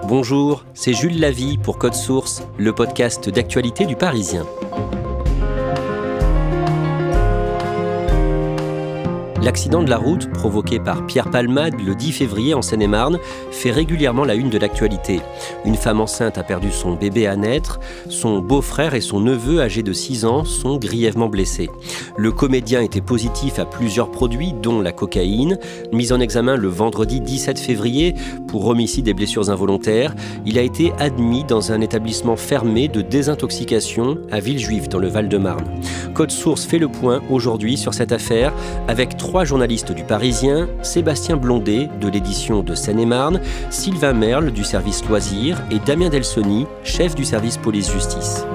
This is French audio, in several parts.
Bonjour, c'est Jules Lavie pour Code Source, le podcast d'actualité du Parisien. L'accident de la route provoqué par Pierre Palmade le 10 février en Seine-et-Marne fait régulièrement la une de l'actualité. Une femme enceinte a perdu son bébé à naître, son beau-frère et son neveu âgé de 6 ans sont grièvement blessés. Le comédien était positif à plusieurs produits, dont la cocaïne. Mis en examen le vendredi 17 février pour homicide et blessures involontaires, il a été admis dans un établissement fermé de désintoxication à Villejuif dans le Val-de-Marne. Code Source fait le point aujourd'hui sur cette affaire avec 3 journalistes du Parisien, Sébastien Blondet de l'édition de Seine-et-Marne, Sylvain Merle du service Loisirs et Damien Delsoni, chef du service police-justice.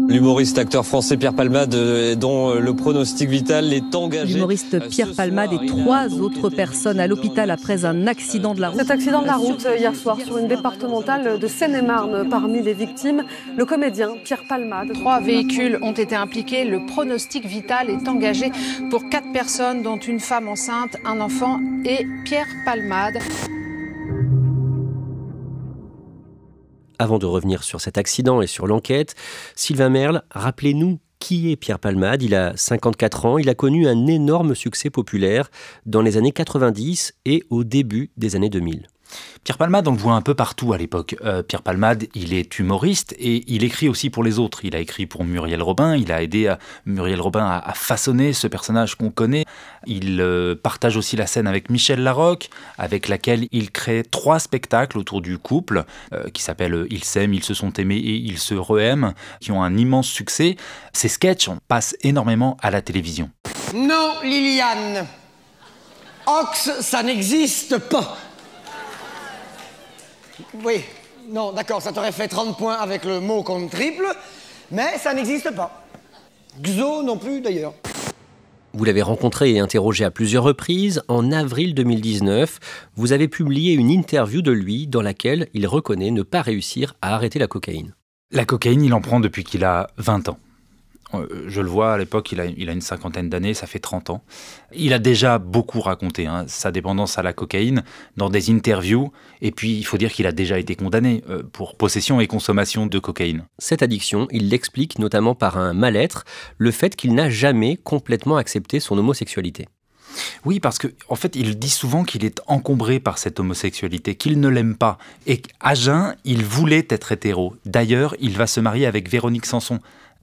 L'humoriste acteur français Pierre Palmade, dont le pronostic vital est engagé. L'humoriste Pierre Palmade et 3 autres personnes à l'hôpital après un accident de la route. Cet accident de la route hier soir sur une départementale de Seine-et-Marne. Parmi les victimes, le comédien Pierre Palmade. 3 véhicules ont été impliqués. Le pronostic vital est engagé pour 4 personnes, dont une femme enceinte, un enfant et Pierre Palmade. Avant de revenir sur cet accident et sur l'enquête, Sylvain Merle, rappelez-nous qui est Pierre Palmade. Il a 54 ans, il a connu un énorme succès populaire dans les années 90 et au début des années 2000. Pierre Palmade, on le voit un peu partout à l'époque. Pierre Palmade, il est humoriste et il écrit aussi pour les autres. Il a écrit pour Muriel Robin, il a aidé Muriel Robin à façonner ce personnage qu'on connaît. Il partage aussi la scène avec Michel Larocque, avec laquelle il crée 3 spectacles autour du couple, qui s'appellent « Ils s'aiment, ils se sont aimés et ils se re-aiment », qui ont un immense succès. Ces sketchs passent énormément à la télévision. Non, Liliane, Ox, ça n'existe pas. Oui, non, d'accord, ça t'aurait fait 30 points avec le mot contre triple, mais ça n'existe pas. Xo non plus, d'ailleurs. Vous l'avez rencontré et interrogé à plusieurs reprises. En avril 2019, vous avez publié une interview de lui dans laquelle il reconnaît ne pas réussir à arrêter la cocaïne. La cocaïne, il en prend depuis qu'il a 20 ans. Je le vois, à l'époque, il a une 50aine d'années, ça fait 30 ans. Il a déjà beaucoup raconté sa dépendance à la cocaïne dans des interviews. Et puis, il faut dire qu'il a déjà été condamné pour possession et consommation de cocaïne. Cette addiction, il l'explique notamment par un mal-être, le fait qu'il n'a jamais complètement accepté son homosexualité. Oui, parce qu'en fait, il dit souvent qu'il est encombré par cette homosexualité, qu'il ne l'aime pas. Et qu'à jeun, il voulait être hétéro. D'ailleurs, il va se marier avec Véronique Sanson,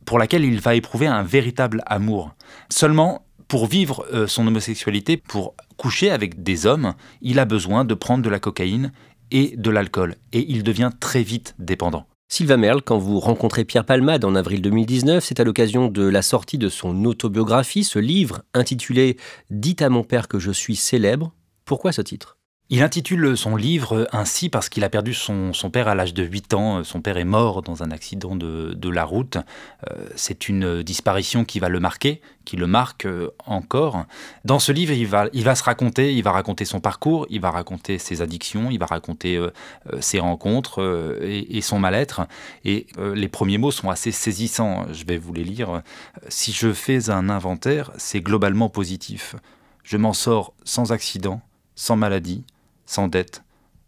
pour laquelle il va éprouver un véritable amour. Seulement, pour vivre son homosexualité, pour coucher avec des hommes, il a besoin de prendre de la cocaïne et de l'alcool. Et il devient très vite dépendant. Sylvain Merle, quand vous rencontrez Pierre Palmade en avril 2019, c'est à l'occasion de la sortie de son autobiographie, ce livre intitulé « Dites à mon père que je suis célèbre ». Pourquoi ce titre ? Il intitule son livre ainsi parce qu'il a perdu son père à l'âge de 8 ans. Son père est mort dans un accident de la route. C'est une disparition qui va le marquer, qui le marque encore. Dans ce livre, il va se raconter, il va raconter son parcours, il va raconter ses addictions, il va raconter ses rencontres et son mal-être. Et les premiers mots sont assez saisissants. Je vais vous les lire. « Si je fais un inventaire, c'est globalement positif. Je m'en sors sans accident, sans maladie, sans dette,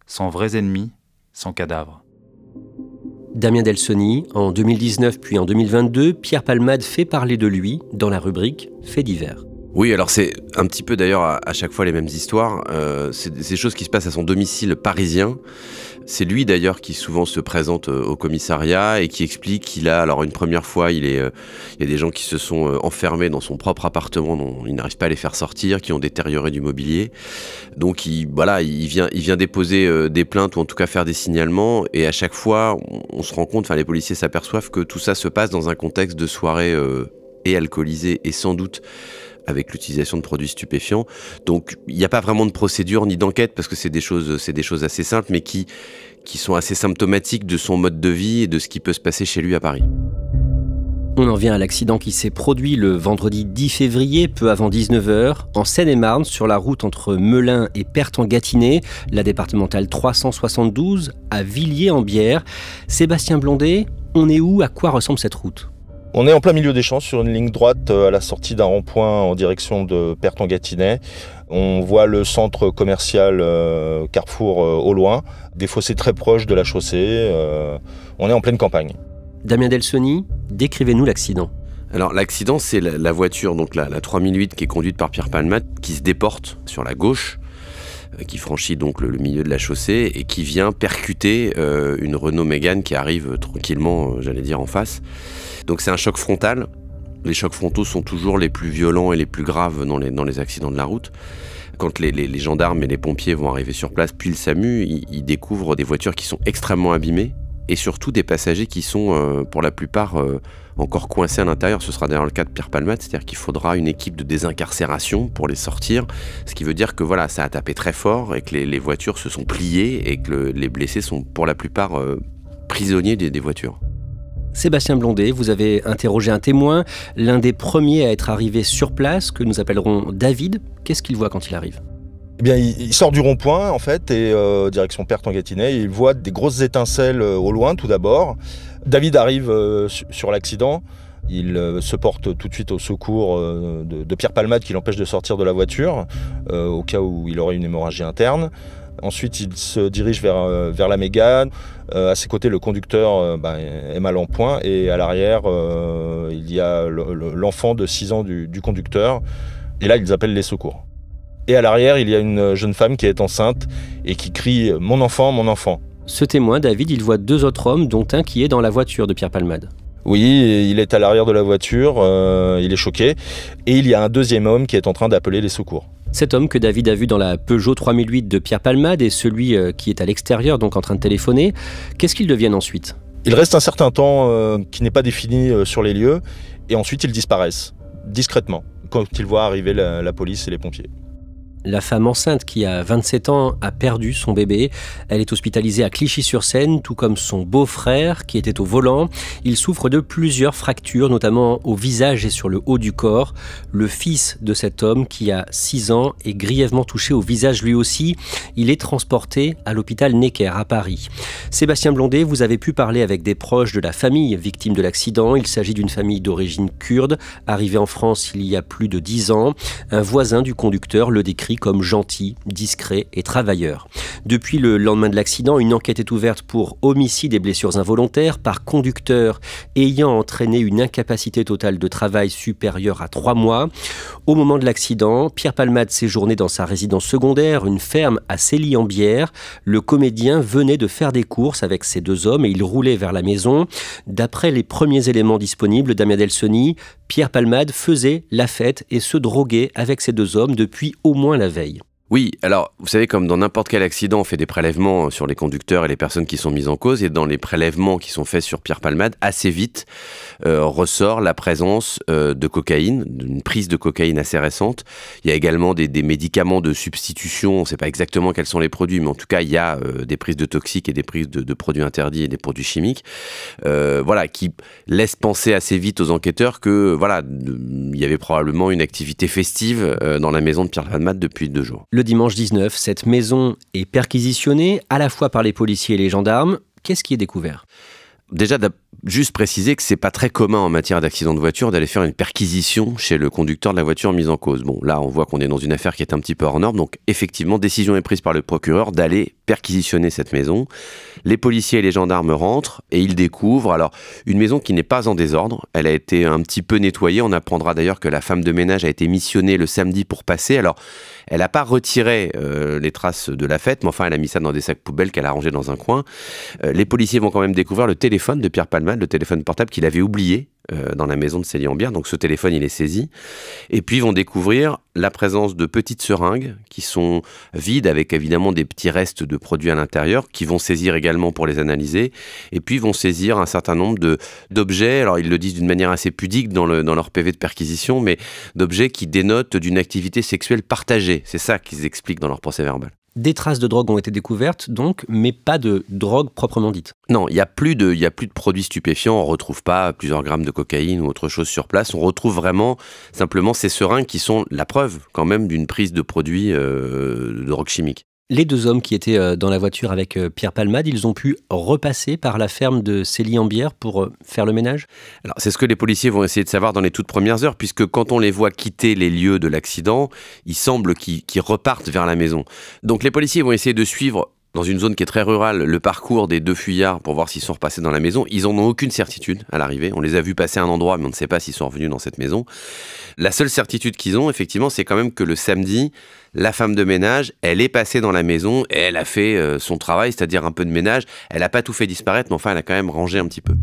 sans vrais ennemis, sans cadavres. » Damien Delsoni, en 2019 puis en 2022, Pierre Palmade fait parler de lui dans la rubrique « Faits divers ». Oui, alors c'est un petit peu d'ailleurs à chaque fois les mêmes histoires. C'est des choses qui se passent à son domicile parisien. C'est lui d'ailleurs qui souvent se présente au commissariat et qui explique qu'il a, alors une première fois, il y a des gens qui se sont enfermés dans son propre appartement, dont il n'arrive pas à les faire sortir, qui ont détérioré du mobilier. Donc il vient déposer des plaintes ou en tout cas faire des signalements. Et à chaque fois, on se rend compte, les policiers s'aperçoivent que tout ça se passe dans un contexte de soirée et alcoolisée et sans doute avec l'utilisation de produits stupéfiants. Donc il n'y a pas vraiment de procédure ni d'enquête parce que c'est des choses assez simples mais qui sont assez symptomatiques de son mode de vie et de ce qui peut se passer chez lui à Paris. On en vient à l'accident qui s'est produit le vendredi 10 février, peu avant 19h, en Seine-et-Marne, sur la route entre Melun et Perth-en-Gâtinais, la départementale 372, à Villiers-en-Bière. Sébastien Blondet, on est où? À quoi ressemble cette route? On est en plein milieu des champs, sur une ligne droite à la sortie d'un rond-point en direction de Perth-en-Gâtinais. On voit le centre commercial Carrefour au loin, des fossés très proches de la chaussée. On est en pleine campagne. Damien Delsoni, décrivez-nous l'accident. Alors l'accident, c'est la voiture, donc la 3008 qui est conduite par Pierre Palmade, qui se déporte sur la gauche, qui franchit donc le milieu de la chaussée et qui vient percuter une Renault Mégane qui arrive tranquillement, j'allais dire, en face. Donc c'est un choc frontal. Les chocs frontaux sont toujours les plus violents et les plus graves dans les accidents de la route. Quand les gendarmes et les pompiers vont arriver sur place, puis le SAMU, ils découvrent des voitures qui sont extrêmement abîmées et surtout des passagers qui sont pour la plupart encore coincés à l'intérieur. Ce sera d'ailleurs le cas de Pierre Palmade, c'est-à-dire qu'il faudra une équipe de désincarcération pour les sortir, ce qui veut dire que voilà, ça a tapé très fort et que les voitures se sont pliées et que les blessés sont pour la plupart prisonniers des voitures. Sébastien Blondet, vous avez interrogé un témoin, l'un des premiers à être arrivé sur place, que nous appellerons David. Qu'est-ce qu'il voit quand il arrive ? Eh bien, il sort du rond-point, en fait, et direction Perth-en-Gâtinais. Il voit des grosses étincelles au loin, tout d'abord. David arrive sur l'accident. Il se porte tout de suite au secours de Pierre Palmade, qui l'empêche de sortir de la voiture, au cas où il aurait une hémorragie interne. Ensuite, il se dirige vers la Mégane. À ses côtés, le conducteur est mal en point. Et à l'arrière, il y a l'enfant de 6 ans du conducteur. Et là, ils appellent les secours. Et à l'arrière, il y a une jeune femme qui est enceinte et qui crie « Mon enfant, mon enfant ». Ce témoin, David, il voit 2 autres hommes, dont un qui est dans la voiture de Pierre Palmade. Oui, il est à l'arrière de la voiture, il est choqué. Et il y a un deuxième homme qui est en train d'appeler les secours. Cet homme que David a vu dans la Peugeot 3008 de Pierre Palmade et celui qui est à l'extérieur, donc en train de téléphoner, qu'est-ce qu'ils deviennent ensuite ? Il reste un certain temps qui n'est pas défini sur les lieux, et ensuite ils disparaissent, discrètement, quand ils voient arriver la police et les pompiers. La femme enceinte qui a 27 ans a perdu son bébé. Elle est hospitalisée à Clichy-sur-Seine, tout comme son beau-frère qui était au volant. Il souffre de plusieurs fractures, notamment au visage et sur le haut du corps. Le fils de cet homme qui a 6 ans est grièvement touché au visage lui aussi. Il est transporté à l'hôpital Necker à Paris. Sébastien Blondet, vous avez pu parler avec des proches de la famille victime de l'accident. Il s'agit d'une famille d'origine kurde, arrivée en France il y a plus de 10 ans. Un voisin du conducteur le décrit comme gentil, discret et travailleur. Depuis le lendemain de l'accident, une enquête est ouverte pour homicide et blessures involontaires par conducteur ayant entraîné une incapacité totale de travail supérieure à 3 mois. Au moment de l'accident, Pierre Palmade séjournait dans sa résidence secondaire, une ferme à Célie-en-Bière. Le comédien venait de faire des courses avec ces 2 hommes et il roulait vers la maison. D'après les premiers éléments disponibles, Damien Delsoni, Pierre Palmade faisait la fête et se droguait avec ces 2 hommes depuis au moins la veille. Oui, alors vous savez, comme dans n'importe quel accident, on fait des prélèvements sur les conducteurs et les personnes qui sont mises en cause, et dans les prélèvements qui sont faits sur Pierre Palmade, assez vite ressort la présence de cocaïne, d'une prise de cocaïne assez récente. Il y a également des médicaments de substitution, on ne sait pas exactement quels sont les produits, mais en tout cas il y a des prises de toxiques et des prises de produits interdits et des produits chimiques, qui laissent penser assez vite aux enquêteurs que il y avait probablement une activité festive dans la maison de Pierre Palmade depuis 2 jours. Le dimanche 19, cette maison est perquisitionnée à la fois par les policiers et les gendarmes. Qu'est-ce qui est découvert ? Déjà, juste préciser que c'est pas très commun en matière d'accident de voiture d'aller faire une perquisition chez le conducteur de la voiture mise en cause. Bon, là, on voit qu'on est dans une affaire qui est un petit peu hors norme, donc effectivement, décision est prise par le procureur d'aller perquisitionner cette maison. Les policiers et les gendarmes rentrent et ils découvrent alors une maison qui n'est pas en désordre. Elle a été un petit peu nettoyée. On apprendra d'ailleurs que la femme de ménage a été missionnée le samedi pour passer. Alors, elle n'a pas retiré les traces de la fête, mais enfin, elle a mis ça dans des sacs poubelles qu'elle a rangés dans un coin. Les policiers vont quand même découvrir le téléphone de Pierre Palmade, le téléphone portable qu'il avait oublié dans la maison de Célie-en-Bière. Donc ce téléphone, il est saisi. Et puis ils vont découvrir la présence de petites seringues qui sont vides avec évidemment des petits restes de produits à l'intérieur qu'ils vont saisir également pour les analyser. Et puis ils vont saisir un certain nombre d'objets. Alors ils le disent d'une manière assez pudique dans leur PV de perquisition, mais d'objets qui dénotent d'une activité sexuelle partagée. C'est ça qu'ils expliquent dans leur procès verbal. Des traces de drogue ont été découvertes, donc, mais pas de drogue proprement dite. Non, il n'y a plus de produits stupéfiants, on ne retrouve pas plusieurs grammes de cocaïne ou autre chose sur place, on retrouve vraiment simplement ces seringues qui sont la preuve quand même d'une prise de produits de drogue chimique. Les 2 hommes qui étaient dans la voiture avec Pierre Palmade, ils ont pu repasser par la ferme de Célie-en-Bière pour faire le ménage ? Alors, c'est ce que les policiers vont essayer de savoir dans les toutes premières heures, puisque quand on les voit quitter les lieux de l'accident, il semble qu'ils repartent vers la maison. Donc les policiers vont essayer de suivre, dans une zone qui est très rurale, le parcours des 2 fuyards pour voir s'ils sont repassés dans la maison. Ils n'en ont aucune certitude à l'arrivée. On les a vus passer à un endroit, mais on ne sait pas s'ils sont revenus dans cette maison. La seule certitude qu'ils ont, effectivement, c'est quand même que le samedi, la femme de ménage, elle est passée dans la maison et elle a fait son travail, c'est-à-dire un peu de ménage. Elle n'a pas tout fait disparaître, mais enfin, elle a quand même rangé un petit peu.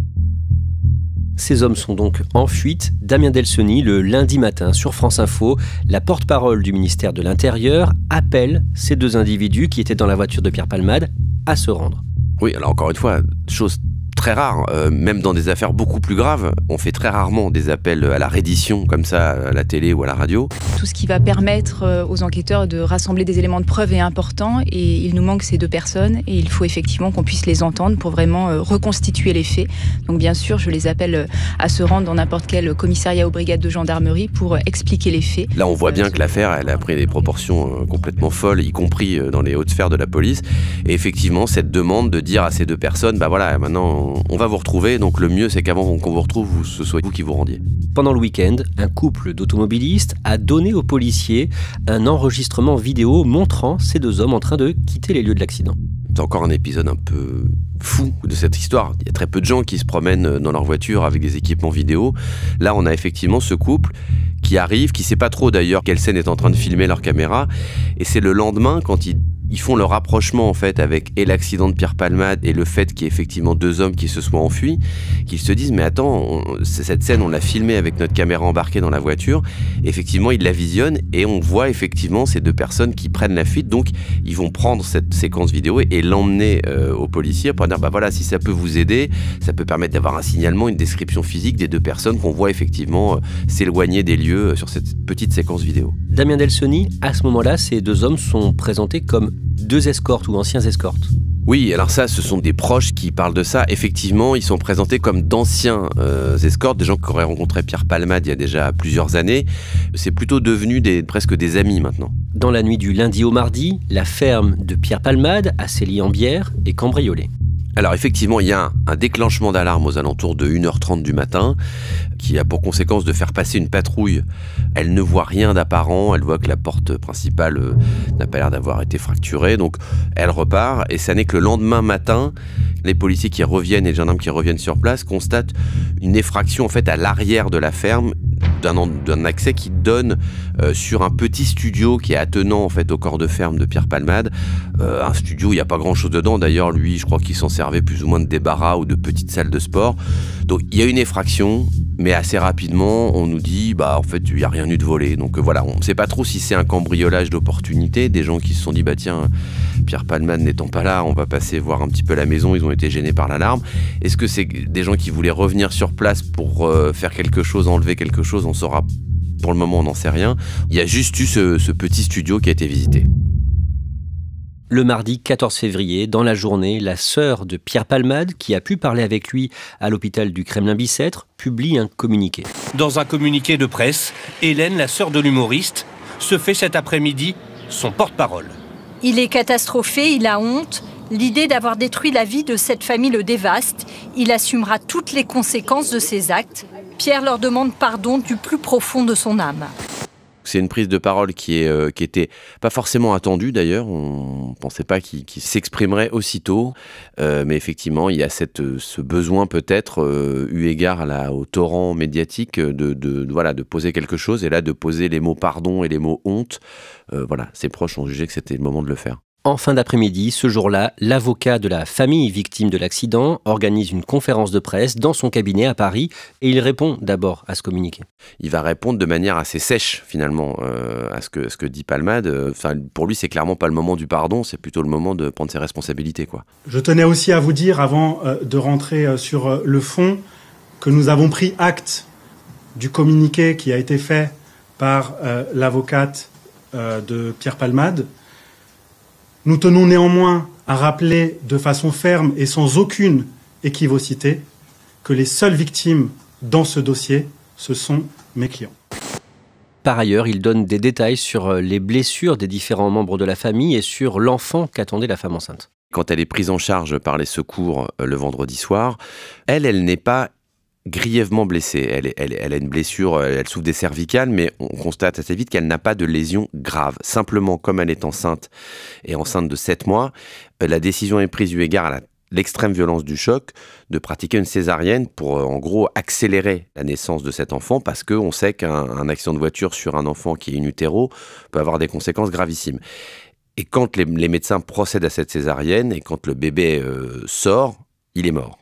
Ces hommes sont donc en fuite. Damien Delceni, le lundi matin sur France Info, la porte-parole du ministère de l'Intérieur, appelle ces 2 individus qui étaient dans la voiture de Pierre Palmade à se rendre. Oui, alors encore une fois, chose très rare, même dans des affaires beaucoup plus graves, on fait très rarement des appels à la reddition comme ça à la télé ou à la radio. Tout ce qui va permettre aux enquêteurs de rassembler des éléments de preuve est important et il nous manque ces 2 personnes et il faut effectivement qu'on puisse les entendre pour vraiment reconstituer les faits. Donc bien sûr, je les appelle à se rendre dans n'importe quel commissariat ou brigade de gendarmerie pour expliquer les faits. Là, on voit bien que l'affaire, elle a pris des proportions complètement folles, y compris dans les hautes sphères de la police. Et effectivement, cette demande de dire à ces 2 personnes, bah voilà, maintenant on va vous retrouver, donc le mieux c'est qu'avant qu'on vous retrouve, ce soit vous qui vous rendiez. Pendant le week-end, un couple d'automobilistes a donné aux policiers un enregistrement vidéo montrant ces 2 hommes en train de quitter les lieux de l'accident. C'est encore un épisode un peu fou de cette histoire. Il y a très peu de gens qui se promènent dans leur voiture avec des équipements vidéo. Là, on a effectivement ce couple qui arrive, qui ne sait pas trop d'ailleurs quelle scène est en train de filmer leur caméra. Et c'est le lendemain, quand ils font le rapprochement en fait avec et l'accident de Pierre Palmade et le fait qu'il y ait effectivement 2 hommes qui se soient enfuis, qu'ils se disent mais attends, cette scène on l'a filmée avec notre caméra embarquée dans la voiture. Effectivement ils la visionnent et on voit effectivement ces 2 personnes qui prennent la fuite, donc ils vont prendre cette séquence vidéo et l'emmener aux policiers pour dire bah voilà, si ça peut vous aider, ça peut permettre d'avoir un signalement, une description physique des 2 personnes qu'on voit effectivement s'éloigner des lieux sur cette petite séquence vidéo. Damien Delceni, à ce moment-là, ces 2 hommes sont présentés comme 2 escortes ou anciens escortes. Oui, alors ça, ce sont des proches qui parlent de ça. Effectivement, ils sont présentés comme d'anciens escortes, des gens qui auraient rencontré Pierre Palmade il y a déjà plusieurs années. C'est plutôt devenu presque des amis maintenant. Dans la nuit du lundi au mardi, la ferme de Pierre Palmade à Célie-en-Bière est cambriolée. Alors effectivement, il y a un déclenchement d'alarme aux alentours de 1h30 du matin qui a pour conséquence de faire passer une patrouille. Elle ne voit rien d'apparent, elle voit que la porte principale n'a pas l'air d'avoir été fracturée, donc elle repart et ça n'est que le lendemain matin, les policiers qui reviennent et les gendarmes qui reviennent sur place constatent une effraction en fait à l'arrière de la ferme d'un accès qui donne sur un petit studio qui est attenant en fait au corps de ferme de Pierre Palmade. Un studio, il n'y a pas grand chose dedans. D'ailleurs, lui, je crois qu'il s'en servait plus ou moins de débarras ou de petites salles de sport. Donc il y a une effraction, mais assez rapidement, on nous dit, bah en fait, il n'y a rien eu de volé. Donc voilà, on ne sait pas trop si c'est un cambriolage d'opportunité, des gens qui se sont dit, bah tiens, Pierre Palmade n'étant pas là, on va passer voir un petit peu la maison, ils ont été gênés par l'alarme. Est-ce que c'est des gens qui voulaient revenir sur place pour faire quelque chose, enlever quelque chose? On saura, pour le moment, on n'en sait rien. Il y a juste eu ce petit studio qui a été visité. Le mardi 14 février, dans la journée, la sœur de Pierre Palmade, qui a pu parler avec lui à l'hôpital du Kremlin-Bicêtre, publie un communiqué. Dans un communiqué de presse, Hélène, la sœur de l'humoriste, se fait cet après-midi son porte-parole. Il est catastrophé, il a honte. L'idée d'avoir détruit la vie de cette famille le dévaste. Il assumera toutes les conséquences de ses actes. Pierre leur demande pardon du plus profond de son âme. C'est une prise de parole qui était pas forcément attendue d'ailleurs, on ne pensait pas qu'il s'exprimerait aussitôt, mais effectivement il y a ce besoin peut-être, eu égard au torrent médiatique, de poser quelque chose, et là de poser les mots pardon et les mots honte, voilà, ses proches ont jugé que c'était le moment de le faire. En fin d'après-midi, ce jour-là, l'avocat de la famille victime de l'accident organise une conférence de presse dans son cabinet à Paris et il répond d'abord à ce communiqué. Il va répondre de manière assez sèche finalement à ce que dit Palmade. Enfin, pour lui, c'est clairement pas le moment du pardon, c'est plutôt le moment de prendre ses responsabilités, quoi. Je tenais aussi à vous dire, avant de rentrer sur le fond, que nous avons pris acte du communiqué qui a été fait par l'avocate de Pierre Palmade. Nous tenons néanmoins à rappeler de façon ferme et sans aucune équivocité que les seules victimes dans ce dossier, ce sont mes clients. Par ailleurs, il donne des détails sur les blessures des différents membres de la famille et sur l'enfant qu'attendait la femme enceinte. Quand elle est prise en charge par les secours le vendredi soir, elle n'est pas grièvement blessée. Elle a une blessure, elle souffre des cervicales, mais on constate assez vite qu'elle n'a pas de lésion grave. Simplement, comme elle est enceinte et enceinte de 7 mois, la décision est prise eu égard à l'extrême violence du choc de pratiquer une césarienne pour en gros accélérer la naissance de cet enfant, parce qu'on sait qu'un accident de voiture sur un enfant qui est in utero peut avoir des conséquences gravissimes. Et quand les médecins procèdent à cette césarienne et quand le bébé sort, il est mort.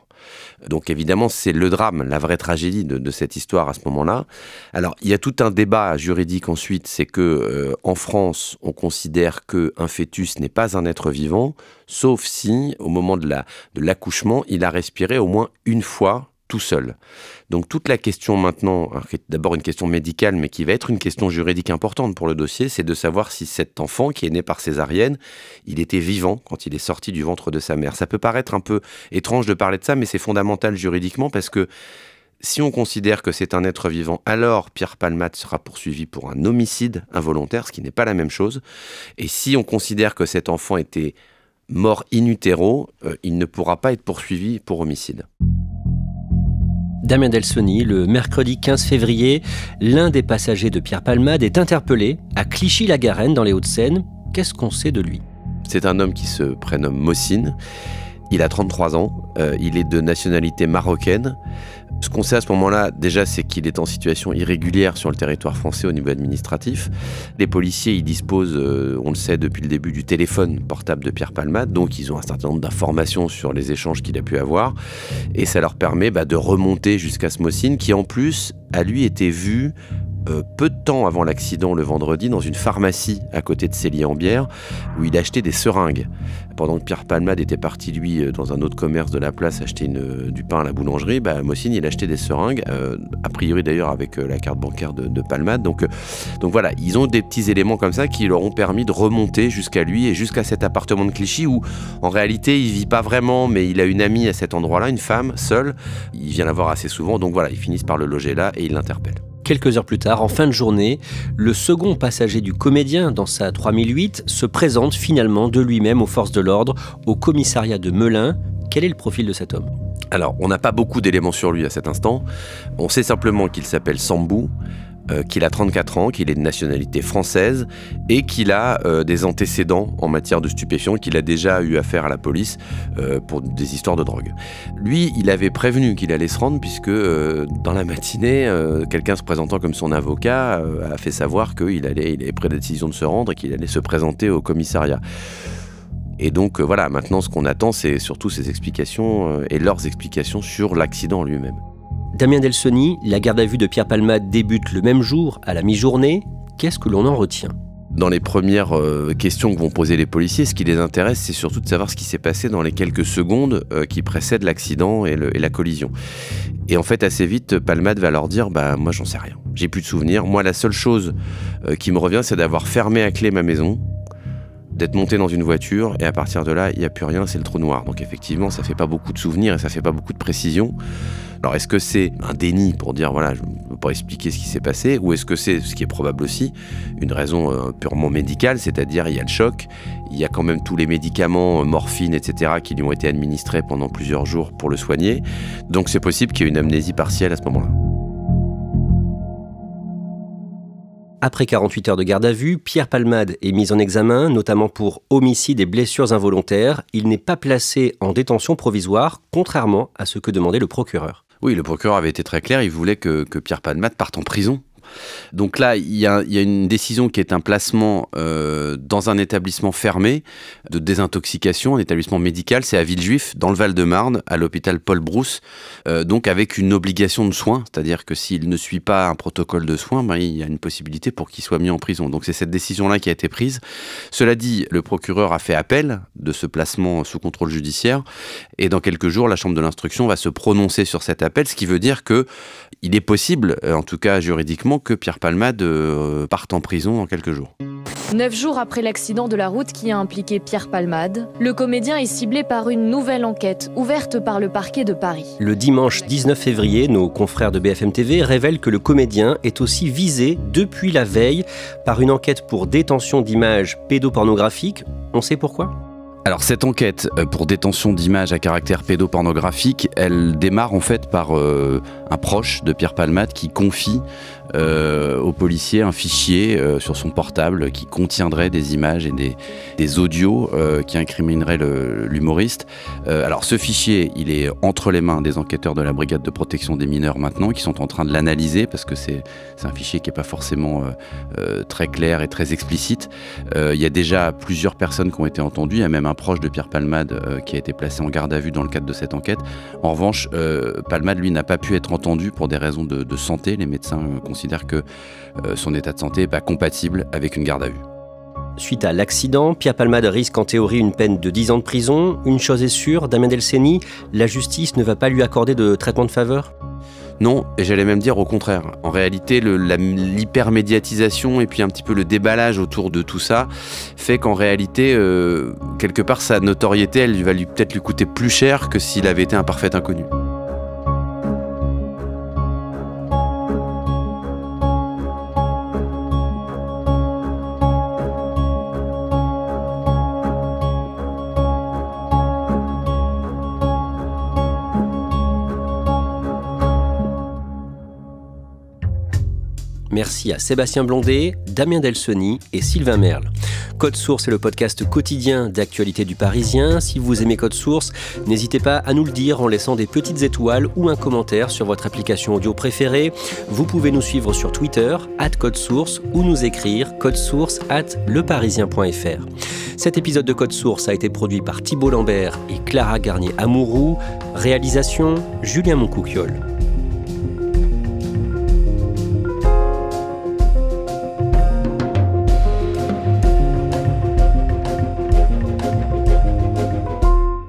Donc évidemment, c'est le drame, la vraie tragédie de cette histoire à ce moment-là. Alors, il y a tout un débat juridique ensuite, c'est que en France, on considère qu'un fœtus n'est pas un être vivant, sauf si, au moment de l'accouchement, il a respiré au moins une fois tout seul. Donc toute la question maintenant, qui est d'abord une question médicale, mais qui va être une question juridique importante pour le dossier, c'est de savoir si cet enfant qui est né par césarienne, il était vivant quand il est sorti du ventre de sa mère. Ça peut paraître un peu étrange de parler de ça, mais c'est fondamental juridiquement, parce que si on considère que c'est un être vivant, alors Pierre Palmade sera poursuivi pour un homicide involontaire, ce qui n'est pas la même chose. Et si on considère que cet enfant était mort in utero, il ne pourra pas être poursuivi pour homicide. Damien Delsoni, le mercredi 15 février, l'un des passagers de Pierre Palmade est interpellé à Clichy-la-Garenne dans les Hauts-de-Seine. Qu'est-ce qu'on sait de lui ? C'est un homme qui se prénomme Mossine. Il a 33 ans, il est de nationalité marocaine. Ce qu'on sait à ce moment-là, déjà, c'est qu'il est en situation irrégulière sur le territoire français au niveau administratif. Les policiers, ils disposent, on le sait depuis le début, du téléphone portable de Pierre Palmade, donc ils ont un certain nombre d'informations sur les échanges qu'il a pu avoir, et ça leur permet de remonter jusqu'à ce Mossine, qui en plus, a lui été vu peu de temps avant l'accident le vendredi dans une pharmacie à côté de Célie-en-Bière où il achetait des seringues. Pendant que Pierre Palmade était parti lui dans un autre commerce de la place acheter du pain à la boulangerie, Mossine il achetait des seringues, a priori d'ailleurs avec la carte bancaire de Palmade. Donc voilà, ils ont des petits éléments comme ça qui leur ont permis de remonter jusqu'à lui et jusqu'à cet appartement de Clichy où en réalité il vit pas vraiment, mais il a une amie à cet endroit-là, une femme seule. Il vient la voir assez souvent, donc voilà, ils finissent par le loger là et ils l'interpellent. Quelques heures plus tard, en fin de journée, le second passager du Comédien dans sa 3008 se présente finalement de lui-même aux forces de l'ordre au commissariat de Melun. Quel est le profil de cet homme ? Alors, on n'a pas beaucoup d'éléments sur lui à cet instant. On sait simplement qu'il s'appelle Sambou, qu'il a 34 ans, qu'il est de nationalité française et qu'il a des antécédents en matière de stupéfiants, qu'il a déjà eu affaire à la police pour des histoires de drogue. Lui, il avait prévenu qu'il allait se rendre puisque dans la matinée, quelqu'un se présentant comme son avocat a fait savoir qu'il avait pris la décision de se rendre et qu'il allait se présenter au commissariat. Et donc voilà, maintenant ce qu'on attend, c'est surtout ses explications et leurs explications sur l'accident lui-même. Damien Delsoni, la garde à vue de Pierre Palmade débute le même jour, à la mi-journée. Qu'est-ce que l'on en retient ? Dans les premières questions que vont poser les policiers, ce qui les intéresse, c'est surtout de savoir ce qui s'est passé dans les quelques secondes qui précèdent l'accident et la collision. Et en fait, assez vite, Palmade va leur dire « moi, j'en sais rien. J'ai plus de souvenirs. Moi, la seule chose qui me revient, c'est d'avoir fermé à clé ma maison, d'être monté dans une voiture, et à partir de là, il n'y a plus rien, c'est le trou noir. » Donc effectivement, ça fait pas beaucoup de souvenirs et ça fait pas beaucoup de précision. Alors est-ce que c'est un déni pour dire voilà, je ne peux pas expliquer ce qui s'est passé, ou est-ce que c'est, ce qui est probable aussi, une raison purement médicale, c'est-à-dire il y a le choc, il y a quand même tous les médicaments, morphine, etc., qui lui ont été administrés pendant plusieurs jours pour le soigner. Donc c'est possible qu'il y ait une amnésie partielle à ce moment-là. Après 48 heures de garde à vue, Pierre Palmade est mis en examen, notamment pour homicide et blessures involontaires. Il n'est pas placé en détention provisoire, contrairement à ce que demandait le procureur. Oui, le procureur avait été très clair, il voulait que Pierre Palmade parte en prison. Donc là, il y a une décision qui est un placement dans un établissement fermé de désintoxication, un établissement médical, c'est à Villejuif, dans le Val-de-Marne, à l'hôpital Paul Brousse, donc avec une obligation de soins, c'est-à-dire que s'il ne suit pas un protocole de soins, il y a une possibilité pour qu'il soit mis en prison. Donc c'est cette décision-là qui a été prise. Cela dit, le procureur a fait appel de ce placement sous contrôle judiciaire, et dans quelques jours, la chambre de l'instruction va se prononcer sur cet appel, ce qui veut dire qu'il est possible, en tout cas juridiquement, que Pierre Palmade parte en prison dans quelques jours. 9 jours après l'accident de la route qui a impliqué Pierre Palmade, le comédien est ciblé par une nouvelle enquête ouverte par le parquet de Paris. Le dimanche 19 février, nos confrères de BFM TV révèlent que le comédien est aussi visé depuis la veille par une enquête pour détention d'images pédopornographiques. On sait pourquoi ? Alors cette enquête pour détention d'images à caractère pédopornographique, elle démarre en fait par un proche de Pierre Palmade qui confie au policier un fichier sur son portable qui contiendrait des images et des audios qui incrimineraient l'humoriste. Alors ce fichier, il est entre les mains des enquêteurs de la brigade de protection des mineurs maintenant, qui sont en train de l'analyser parce que c'est un fichier qui n'est pas forcément très clair et très explicite. Il y a déjà plusieurs personnes qui ont été entendues, il y a même un proche de Pierre Palmade qui a été placé en garde à vue dans le cadre de cette enquête. En revanche, Palmade, lui, n'a pas pu être entendu pour des raisons de santé. Les médecins considère que son état de santé n'est pas compatible avec une garde à vue. Suite à l'accident, Pierre Palmade risque en théorie une peine de 10 ans de prison. Une chose est sûre, Damien Delceni, la justice ne va pas lui accorder de traitement de faveur ? Non, et j'allais même dire au contraire. En réalité, l'hypermédiatisation et puis un petit peu le déballage autour de tout ça fait qu'en réalité, quelque part, sa notoriété, elle va peut-être lui coûter plus cher que s'il avait été un parfait inconnu. Merci à Sébastien Blondet, Damien Delceni et Sylvain Merle. Code Source est le podcast quotidien d'actualité du Parisien. Si vous aimez Code Source, n'hésitez pas à nous le dire en laissant des petites étoiles ou un commentaire sur votre application audio préférée. Vous pouvez nous suivre sur Twitter, @CodeSource, ou nous écrire codesource@leparisien.fr. Cet épisode de Code Source a été produit par Thibault Lambert et Clara Garnier-Amouroux. Réalisation, Julien Moncouquiol.